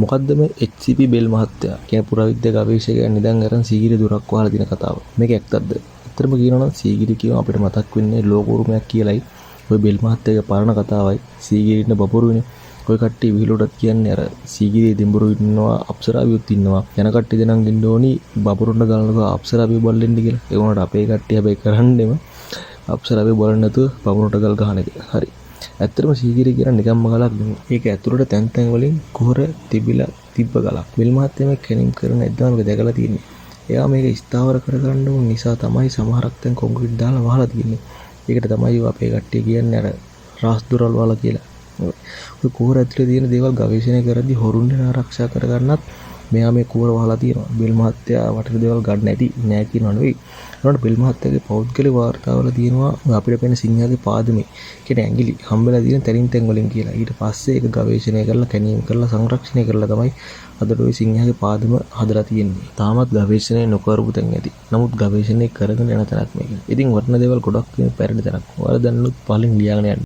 මොකද්ද මේ HCP bell මහත්තයා කියන පුරාවිද්‍යා ගවේෂකයා නිදන් අරන් සීගිරි දුරක් වහලා දින කතාව. මේක ඇත්තක්ද? ඇත්තටම කියනවා නම් සීගිරි කියව අපිට මතක් වෙන්නේ ලෝක උරුමයක් කියලායි. ඔය බෙල් මහත්තයාගේ පරණ කතාවයි. සීගිරින්න බබරුනේ. ඔය කට්ටිය විහිළුවටත් කියන්නේ අර සීගිරියේ දෙඹරු ඉන්නවා, අප්සරාවියොත් ඉන්නවා. යන කට්ටිය දෙනන් ඉන්න ඕනි බබරුන්න ගලනවා අප්සරාවිය බලෙන්න කියලා. ඒ වුණාට අපේ කට්ටිය හැබැයි කරන්නේම අප්සරාවිය බලන්න නැතුව බබරුන්ට ගල් ගහන එක. හරි. ඇත්තටම සීගිරිය කියන නිකම්ම ගලක් නෙමෙයි. ඒක ඇතුළට තැන් තැන් වලින් කුහර තිබිලා තිබ්බ ගලක්. බෙල් මහත්තයා මේ කැණීම් කරන එද්දම මේක දැකලා තියෙන්නේ. එයා මේක ස්ථාවර කරගන්න ඕන නිසා තමයි සමහරක් තැන් කොන්ක්‍රීට් දාලා වහලා තියෙන්නේ. ඒකට තමයි අපේ කට්ටිය කියන්නේ අර රාස් දොරල් වල කියලා. ඔය කුහර ඇතුලේ තියෙන දේවල් ගවේෂණය කරද්දී හොරුන්ට ආරක්ෂා කරගන්නත් මෙයා මේ කුහර වහලා තියෙනවා. බෙල් මහත්තයා වටේ දේවල් ගන්න නැති නෑ කියනවා නෙවෙයි. ඒනොට බෙල් මහත්තයාගේ පෞද්ගලික වාර්තාවල තියෙනවා අපිට පේන සිංහයාගේ පාදමේ කියන ඇඟිලි හම්බෙලා තියෙන තැනින් තැන් වලින් කියලා. ඊට පස්සේ ඒක ගවේෂණය කරලා කැණීම් කරලා සංරක්ෂණය කරලා තමයි අදට ওই සිංහයාගේ පාදම හදලා තියෙන්නේ. තාමත් ගවේෂණය නොකරපු තැන් ඇති. නමුත් ගවේෂණය කරගෙන යන තැනක් මේක. ඉතින් වටින දේවල් ගොඩක් තියෙන පැරණි තැනක්. ඔයාලා දැනුත් පලින් ලියාගෙන යන්න.